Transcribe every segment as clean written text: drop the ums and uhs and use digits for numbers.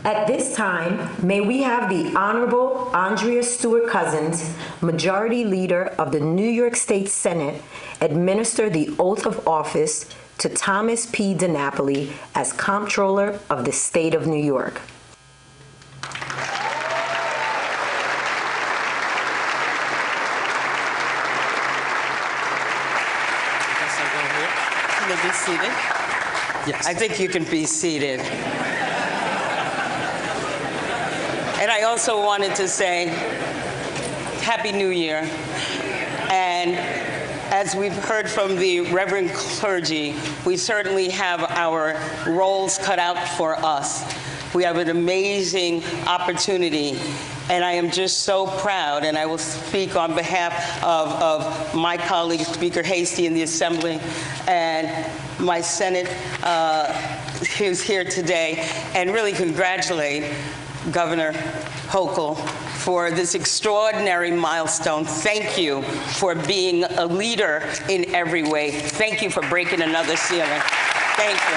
At this time, may we have the Honorable Andrea Stewart-Cousins, Majority Leader of the New York State Senate, administer the oath of office to Thomas P. DiNapoli as Comptroller of the State of New York. Can they be seated? Yes. I think you can be seated. And I also wanted to say, Happy New Year. And as we've heard from the Reverend clergy, we certainly have our roles cut out for us. We have an amazing opportunity, and I am just so proud, and I will speak on behalf of my colleague, Speaker Hastie in the Assembly, and my Senate who's here today, and really congratulate Governor Hochul for this extraordinary milestone. Thank you for being a leader in every way. Thank you for breaking another ceiling. Thank you.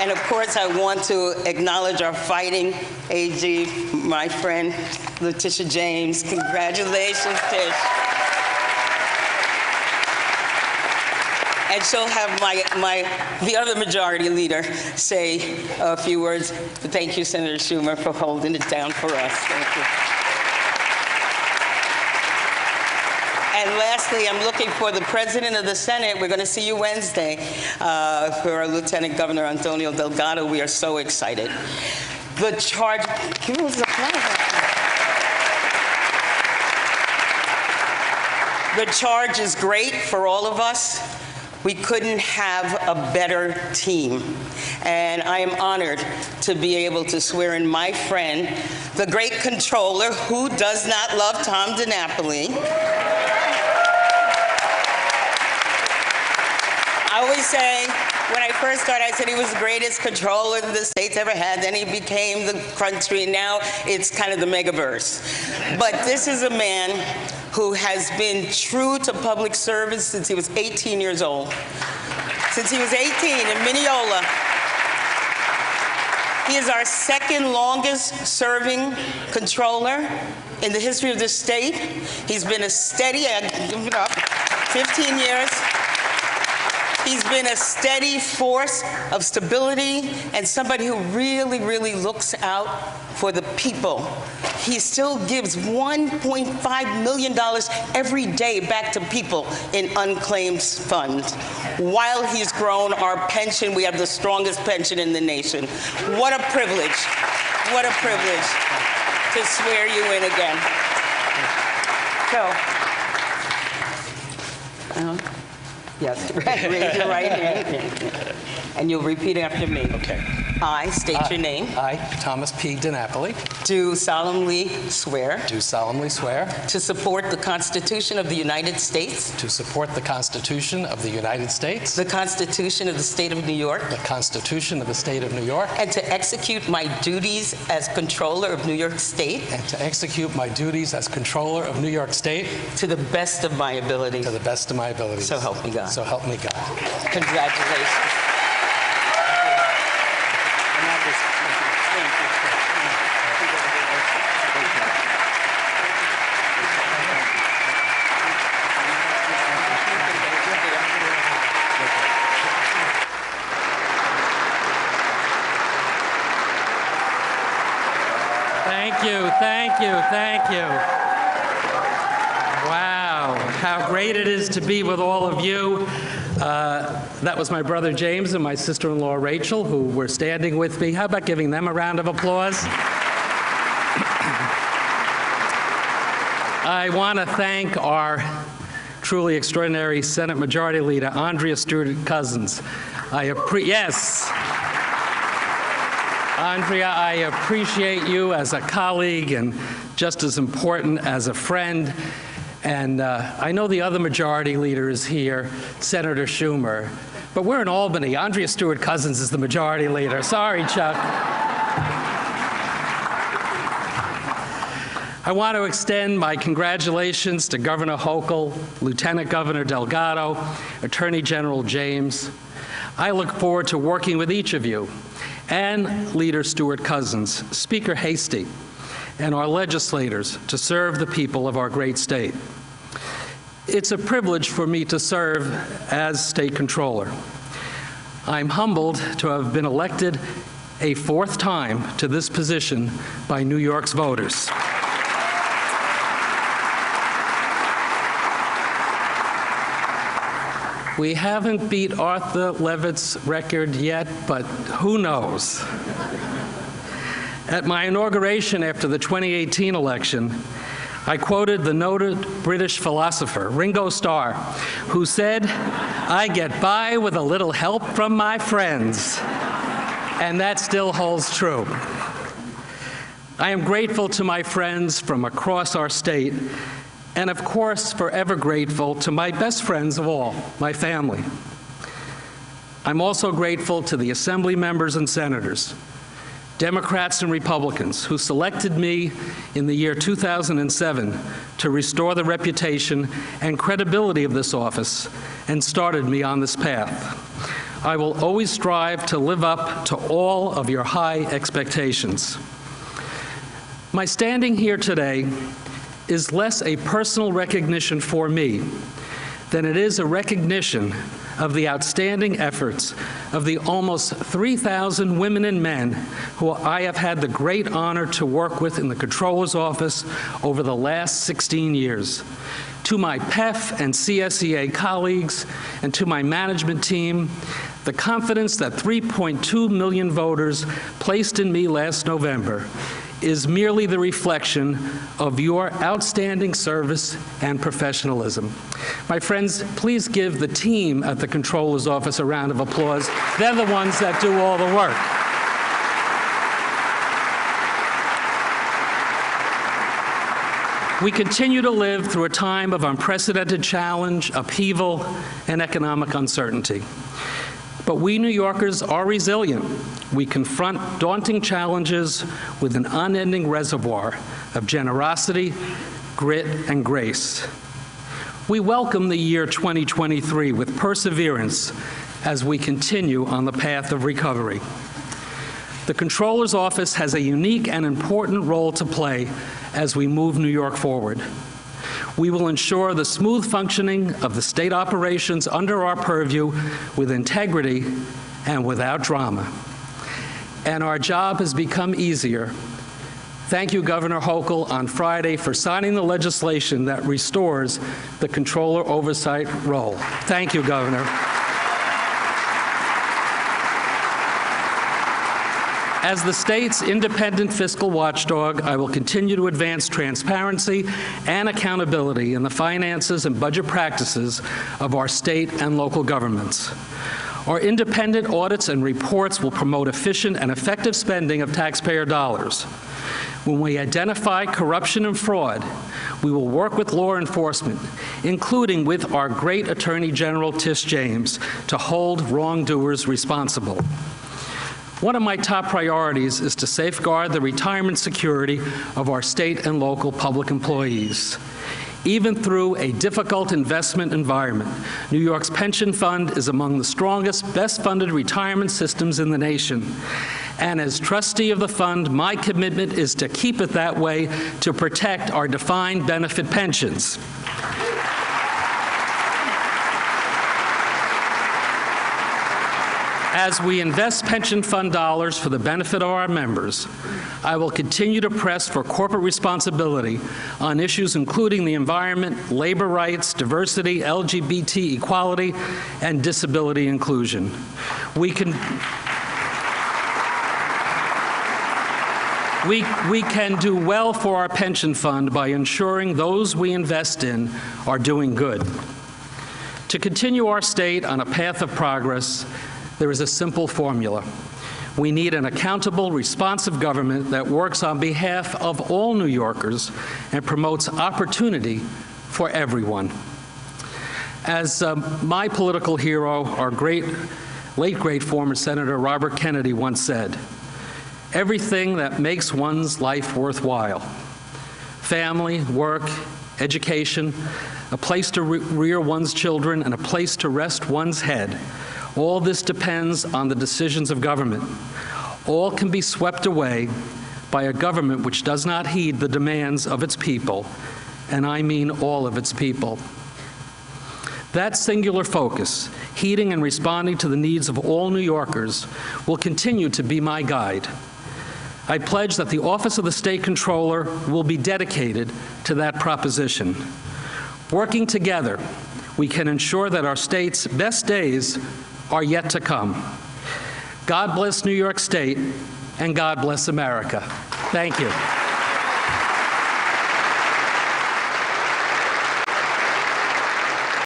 And of course, I want to acknowledge our fighting AG, my friend, Letitia James. Congratulations, Tish. And she'll have the other majority leader say a few words. But thank you, Senator Schumer, for holding it down for us. Thank you. And lastly, I'm looking for the President of the Senate. We're going to see you Wednesday for our Lieutenant Governor Antonio Delgado. We are so excited. The charge, the charge is great for all of us. We couldn't have a better team. And I am honored to be able to swear in my friend, the great Comptroller, who does not love Tom DiNapoli. I always say, when I first started, I said he was the greatest Comptroller the state's ever had. Then he became the country, and now it's kind of the megaverse. But this is a man who has been true to public service since he was 18 years old. Since he was 18 in Mineola. He is our second longest serving Comptroller in the history of this state. He's been a steady, 15 years. He's been a steady force of stability and somebody who really, really looks out for the people. He still gives $1.5 million every day back to people in unclaimed funds. While he's grown our pension, we have the strongest pension in the nation. What a privilege. What a privilege to swear you in again. So, yes, raise your right hand, and you'll repeat after me. Okay. I state your name. I, Thomas P. DiNapoli. Do solemnly swear. Do solemnly swear. To support the Constitution of the United States. To support the Constitution of the United States. The Constitution of the State of New York. The Constitution of the State of New York. And to execute my duties as Comptroller of New York State. And to execute my duties as Comptroller of New York State. To the best of my ability. To the best of my abilities. So help me God. So help me God. Congratulations. Thank you, thank you, thank you. Wow, how great it is to be with all of you. That was my brother James and my sister-in-law Rachel, who were standing with me. How about giving them a round of applause? I want to thank our truly extraordinary Senate Majority Leader, Andrea Stewart-Cousins. Yes. Andrea, I appreciate you as a colleague and just as important as a friend. And I know the other majority leader is here, Senator Schumer, but we're in Albany. Andrea Stewart-Cousins is the majority leader. Sorry, Chuck. I want to extend my congratulations to Governor Hochul, Lieutenant Governor Delgado, Attorney General James. I look forward to working with each of you and Leader Stewart-Cousins, Speaker Hastie, and our legislators to serve the people of our great state. It's a privilege for me to serve as State Comptroller. I'm humbled to have been elected a fourth time to this position by New York's voters. We haven't beat Arthur Levitt's record yet, but who knows? At my inauguration after the 2018 election, I quoted the noted British philosopher, Ringo Starr, who said, "I get by with a little help from my friends." And that still holds true. I am grateful to my friends from across our state, and of course, forever grateful to my best friends of all, my family. I'm also grateful to the Assembly members and senators, Democrats and Republicans, who selected me in the year 2007 to restore the reputation and credibility of this office and started me on this path. I will always strive to live up to all of your high expectations. My standing here today is less a personal recognition for me than it is a recognition of the outstanding efforts of the almost 3,000 women and men who I have had the great honor to work with in the Comptroller's office over the last 16 years. To my PEF and CSEA colleagues and to my management team, the confidence that 3.2 million voters placed in me last November is merely the reflection of your outstanding service and professionalism. My friends, please give the team at the Comptroller's office a round of applause. They're the ones that do all the work. We continue to live through a time of unprecedented challenge, upheaval, and economic uncertainty. But we New Yorkers are resilient. We confront daunting challenges with an unending reservoir of generosity, grit, and grace. We welcome the year 2023 with perseverance as we continue on the path of recovery. The Comptroller's office has a unique and important role to play as we move New York forward. We will ensure the smooth functioning of the state operations under our purview with integrity and without drama. And our job has become easier. Thank you, Governor Hochul, on Friday for signing the legislation that restores the Comptroller oversight role. Thank you, Governor. As the state's independent fiscal watchdog, I will continue to advance transparency and accountability in the finances and budget practices of our state and local governments. Our independent audits and reports will promote efficient and effective spending of taxpayer dollars. When we identify corruption and fraud, we will work with law enforcement, including with our great Attorney General Tish James, to hold wrongdoers responsible. One of my top priorities is to safeguard the retirement security of our state and local public employees. Even through a difficult investment environment, New York's pension fund is among the strongest, best-funded retirement systems in the nation. And as trustee of the fund, my commitment is to keep it that way to protect our defined benefit pensions. As we invest pension fund dollars for the benefit of our members, I will continue to press for corporate responsibility on issues including the environment, labor rights, diversity, LGBT equality, and disability inclusion. We can do well for our pension fund by ensuring those we invest in are doing good. To continue our state on a path of progress, there is a simple formula. We need an accountable, responsive government that works on behalf of all New Yorkers and promotes opportunity for everyone. As my political hero, our late great former Senator Robert Kennedy once said, "Everything that makes one's life worthwhile family, work, education, a place to rear one's children, and a place to rest one's head. All this depends on the decisions of government. All can be swept away by a government which does not heed the demands of its people, and I mean all of its people. That singular focus, heeding and responding to the needs of all New Yorkers, will continue to be my guide. I pledge that the Office of the State Comptroller will be dedicated to that proposition. Working together, we can ensure that our state's best days are yet to come. God bless New York State, and God bless America. Thank you.